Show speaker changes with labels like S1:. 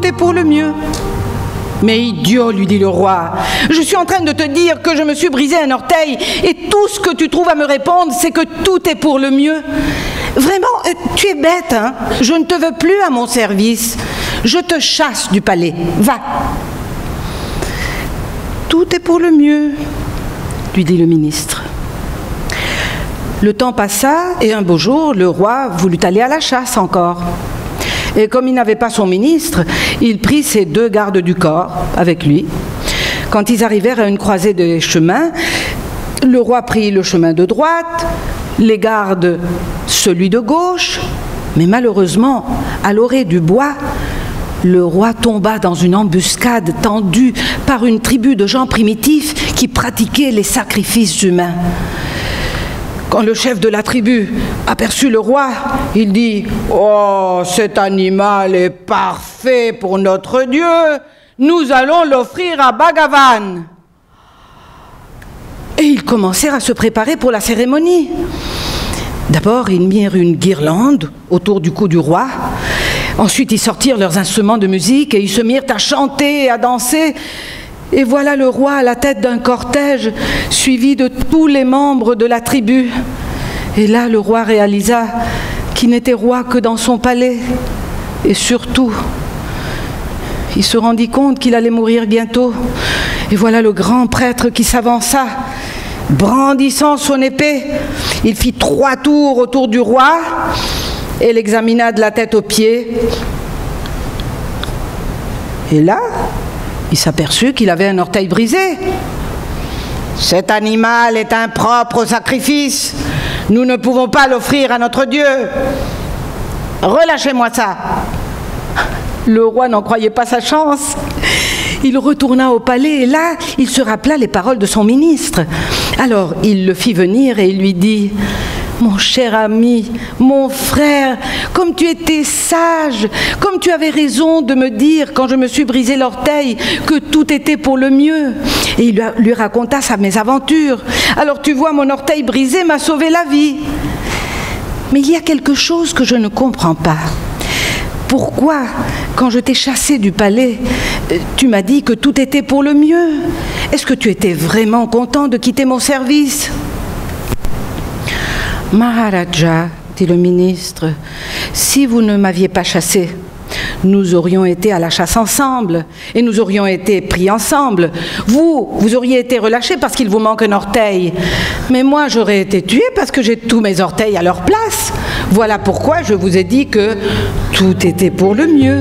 S1: tout est pour le mieux. Mais idiot, lui dit le roi, je suis en train de te dire que je me suis brisé un orteil et tout ce que tu trouves à me répondre, c'est que tout est pour le mieux. Vraiment, tu es bête, hein? Je ne te veux plus à mon service. Je te chasse du palais. Va. Tout est pour le mieux, lui dit le ministre. Le temps passa et un beau jour, le roi voulut aller à la chasse encore. Et comme il n'avait pas son ministre, il prit ses 2 gardes du corps avec lui. Quand ils arrivèrent à une croisée des chemins, le roi prit le chemin de droite, les gardes celui de gauche, mais malheureusement, à l'orée du bois, le roi tomba dans une embuscade tendue par une tribu de gens primitifs qui pratiquaient les sacrifices humains. Quand le chef de la tribu aperçut le roi, il dit « Oh, cet animal est parfait pour notre Dieu, nous allons l'offrir à Bhagavan. » Et ils commencèrent à se préparer pour la cérémonie. D'abord, ils mirent une guirlande autour du cou du roi. Ensuite, ils sortirent leurs instruments de musique et ils se mirent à chanter et à danser. Et voilà le roi à la tête d'un cortège, suivi de tous les membres de la tribu. Et là, le roi réalisa qu'il n'était roi que dans son palais. Et surtout, il se rendit compte qu'il allait mourir bientôt. Et voilà le grand prêtre qui s'avança, brandissant son épée. Il fit 3 tours autour du roi et l'examina de la tête aux pieds. Et là, il s'aperçut qu'il avait un orteil brisé. « Cet animal est impropre au sacrifice. Nous ne pouvons pas l'offrir à notre Dieu. Relâchez-moi ça. » Le roi n'en croyait pas sa chance. Il retourna au palais et là, il se rappela les paroles de son ministre. Alors, il le fit venir et il lui dit « Mon cher ami, mon frère, comme tu étais sage, comme tu avais raison de me dire quand je me suis brisé l'orteil que tout était pour le mieux. » Et il lui raconta sa mésaventure. « Alors tu vois, mon orteil brisé m'a sauvé la vie. Mais il y a quelque chose que je ne comprends pas. Pourquoi, quand je t'ai chassé du palais, tu m'as dit que tout était pour le mieux? Est-ce que tu étais vraiment content de quitter mon service? » « Maharaja, dit le ministre, si vous ne m'aviez pas chassé, nous aurions été à la chasse ensemble et nous aurions été pris ensemble. Vous auriez été relâché parce qu'il vous manque un orteil. Mais moi, j'aurais été tué parce que j'ai tous mes orteils à leur place. Voilà pourquoi je vous ai dit que tout était pour le mieux. »